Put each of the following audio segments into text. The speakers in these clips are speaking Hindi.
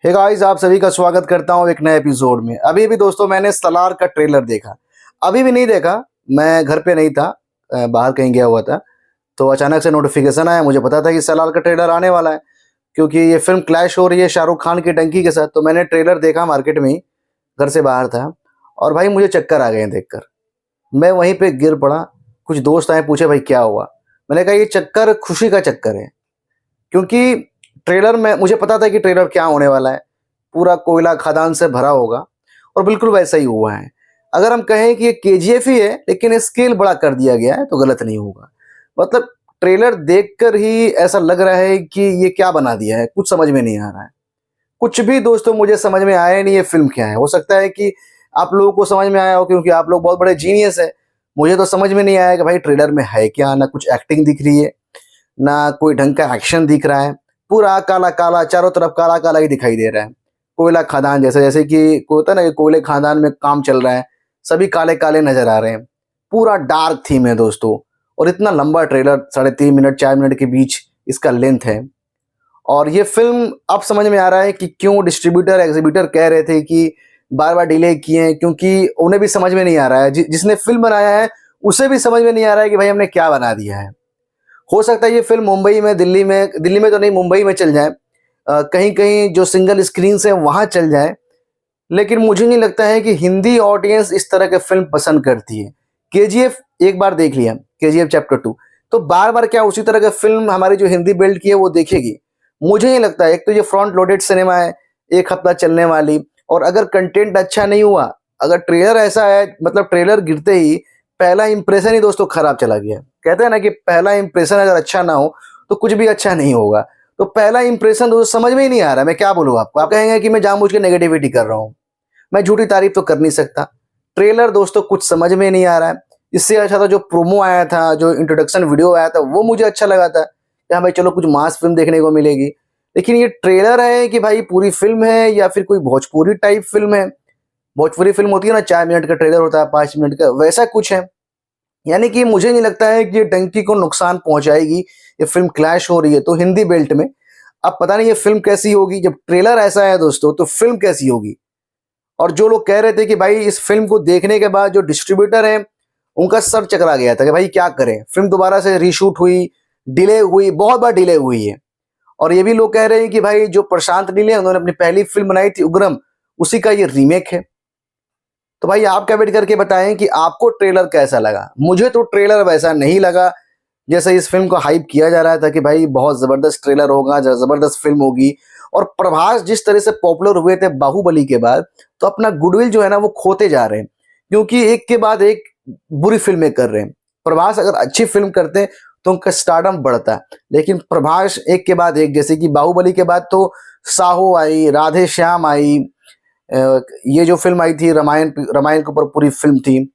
हे गाइस, आप सभी का स्वागत करता हूं एक नए एपिसोड में। अभी भी दोस्तों मैंने सलार का ट्रेलर देखा। अभी भी नहीं देखा, मैं घर पे नहीं था, बाहर कहीं गया हुआ था। तो अचानक से नोटिफिकेशन आया, मुझे पता था कि सलार का ट्रेलर आने वाला है क्योंकि ये फिल्म क्लैश हो रही है शाहरुख खान की डंकी के साथ। तो मैंने ट्रेलर देखा मार्केट में ही, घर से बाहर था, और भाई मुझे चक्कर आ गए देखकर। मैं वहीं पे गिर पड़ा। कुछ दोस्त आए, पूछे भाई क्या हुआ। मैंने कहा ये चक्कर खुशी का चक्कर है, क्योंकि ट्रेलर में मुझे पता था कि ट्रेलर क्या होने वाला है। पूरा कोयला खदान से भरा होगा, और बिल्कुल वैसा ही हुआ है। अगर हम कहें कि ये केजीएफ ही है लेकिन स्केल बड़ा कर दिया गया है तो गलत नहीं होगा। मतलब ट्रेलर देखकर ही ऐसा लग रहा है कि ये क्या बना दिया है, कुछ समझ में नहीं आ रहा है। कुछ भी दोस्तों मुझे समझ में आया नहीं ये फिल्म क्या है। हो सकता है कि आप लोगों को समझ में आया हो क्योंकि आप लोग बहुत बड़े जीनियस है। मुझे तो समझ में नहीं आया कि भाई ट्रेलर में है क्या। ना कुछ एक्टिंग दिख रही है, ना कोई ढंग का एक्शन दिख रहा है। पूरा काला काला, चारों तरफ काला काला ही दिखाई दे रहा है। कोयला खदान जैसे, जैसे कि होता है ना कि कोयले खदान में काम चल रहा है, सभी काले काले नजर आ रहे हैं। पूरा डार्क थीम है दोस्तों। और इतना लंबा ट्रेलर, 3.5 मिनट 4 मिनट के बीच इसका लेंथ है। और ये फिल्म अब समझ में आ रहा है कि क्यों डिस्ट्रीब्यूटर एग्जीबिटर कह रहे थे कि बार बार डिले किए हैं, क्योंकि उन्हें भी समझ में नहीं आ रहा है। जिसने फिल्म बनाया है उसे भी समझ में नहीं आ रहा है कि भाई हमने क्या बना दिया है। हो सकता है ये फिल्म मुंबई में, दिल्ली में तो नहीं, मुंबई में चल जाए, कहीं कहीं जो सिंगल स्क्रीन है वहां चल जाए। लेकिन मुझे नहीं लगता है कि हिंदी ऑडियंस इस तरह के फिल्म पसंद करती है। केजीएफ एक बार देख लिया, केजीएफ चैप्टर 2, तो बार बार क्या उसी तरह का फिल्म हमारी जो हिंदी बेल्ट की है वो देखेगी? मुझे नहीं लगता है। एक तो ये फ्रंट लोडेड सिनेमा है, एक हफ्ता चलने वाली, और अगर कंटेंट अच्छा नहीं हुआ, अगर ट्रेलर ऐसा है, मतलब ट्रेलर गिरते ही पहला इंप्रेशन ही दोस्तों खराब चला गया। कहते हैं ना कि पहला इंप्रेशन अगर अच्छा ना हो तो कुछ भी अच्छा नहीं होगा। तो पहला इंप्रेशन दोस्तों समझ में ही नहीं आ रहा। मैं क्या बोलूँ आपको, आप कहेंगे कि मैं जानबूझ के नेगेटिविटी कर रहा हूँ। मैं झूठी तारीफ तो कर नहीं सकता। ट्रेलर दोस्तों कुछ समझ में नहीं आ रहा है। इससे अच्छा था जो प्रोमो आया था, जो इंट्रोडक्शन वीडियो आया था, वो मुझे अच्छा लगा था कि हाँ भाई चलो कुछ मास फिल्म देखने को मिलेगी। लेकिन ये ट्रेलर है कि भाई पूरी फिल्म है या फिर कोई भोजपुरी टाइप फिल्म है। भोजपुरी फिल्म होती है ना, 4 मिनट का ट्रेलर होता है, 5 मिनट का, वैसा कुछ है। यानी कि मुझे नहीं लगता है कि ये डंकी को नुकसान पहुंचाएगी। ये फिल्म क्लैश हो रही है तो हिंदी बेल्ट में। अब पता नहीं ये फिल्म कैसी होगी। जब ट्रेलर ऐसा है दोस्तों तो फिल्म कैसी होगी। और जो लोग कह रहे थे कि भाई इस फिल्म को देखने के बाद जो डिस्ट्रीब्यूटर हैं उनका सर चकरा गया था कि भाई क्या करें, फिल्म दोबारा से रीशूट हुई, डिले हुई, बहुत बार डिले हुई है। और ये भी लोग कह रहे हैं कि भाई जो प्रशांत नील है, उन्होंने अपनी पहली फिल्म बनाई थी उग्रम, उसी का ये रीमेक है। तो भाई आप कमेंट करके बताएं कि आपको ट्रेलर कैसा लगा। मुझे तो ट्रेलर वैसा नहीं लगा जैसे इस फिल्म को हाइप किया जा रहा था कि भाई बहुत जबरदस्त ट्रेलर होगा, जबरदस्त फिल्म होगी। और प्रभास जिस तरह से पॉपुलर हुए थे बाहुबली के बाद, तो अपना गुडविल जो है ना वो खोते जा रहे हैं, क्योंकि एक के बाद एक बुरी फिल्में कर रहे हैं। प्रभास अगर अच्छी फिल्म करते तो उनका स्टारडम बढ़ता, लेकिन प्रभास एक के बाद एक, जैसे कि बाहुबली के बाद तो साहो आई, राधे श्याम आई, ये जो फिल्म आई थी रामायण, रामायण के ऊपर पूरी फिल्म थी,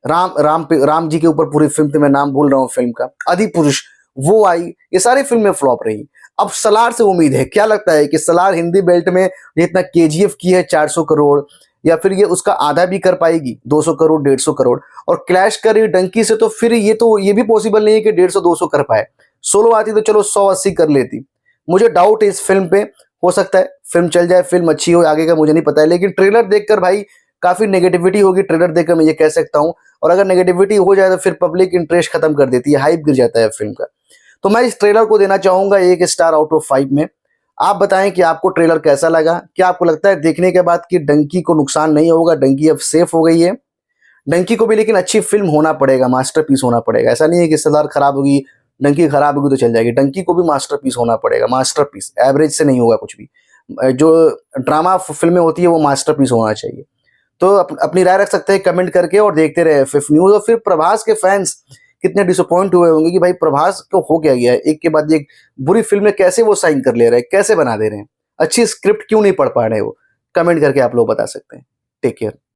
राम जी के ऊपर पूरी फिल्म थी, मैं नाम भूल रहा हूँ फिल्म का, अधिपुरुष, वो आई। ये सारी फिल्में फ्लॉप रही। अब सलार से उम्मीद है, क्या लगता है कि सलार हिंदी बेल्ट में जितना केजीएफ की है 400 करोड़, या फिर ये उसका आधा भी कर पाएगी, 200 करोड़ 150 करोड़? और क्लैश कर रही डंकी से तो फिर ये भी पॉसिबल नहीं है कि 150 200 कर पाए। सोलो आती तो चलो 100 80 कर लेती। मुझे डाउट है इस फिल्म पे। हो सकता है फिल्म चल जाए, फिल्म अच्छी हो, आगे का मुझे नहीं पता है, लेकिन ट्रेलर देखकर भाई काफी नेगेटिविटी होगी ट्रेलर देखकर, मैं ये कह सकता हूँ। और अगर नेगेटिविटी हो जाए तो फिर पब्लिक इंटरेस्ट खत्म कर देती है, हाइप गिर जाता है फिल्म का। तो मैं इस ट्रेलर को देना चाहूंगा 1 स्टार आउट ऑफ 5 में। आप बताएं कि आपको ट्रेलर कैसा लगा। क्या आपको लगता है देखने के बाद कि डंकी को नुकसान नहीं होगा, डंकी अब सेफ हो गई है? डंकी को भी लेकिन अच्छी फिल्म होना पड़ेगा, मास्टरपीस होना पड़ेगा। ऐसा नहीं है कि सलार खराब होगी, डंकी खराब होगी तो चल जाएगी। डंकी को भी मास्टरपीस होना पड़ेगा, मास्टरपीस, एवरेज से नहीं होगा कुछ भी। जो ड्रामा फिल्में होती है वो मास्टरपीस होना चाहिए। तो अपनी राय रख सकते हैं कमेंट करके, और देखते रहे फिफ्थ न्यूज। और फिर प्रभास के फैंस कितने डिसअपॉइंट हुए होंगे कि भाई प्रभास को हो क्या गया है, एक के बाद एक बुरी फिल्में कैसे वो साइन कर ले रहे हैं, कैसे बना दे रहे हैं, अच्छी स्क्रिप्ट क्यों नहीं पढ़ पा रहे वो? कमेंट करके आप लोग बता सकते हैं। Take care.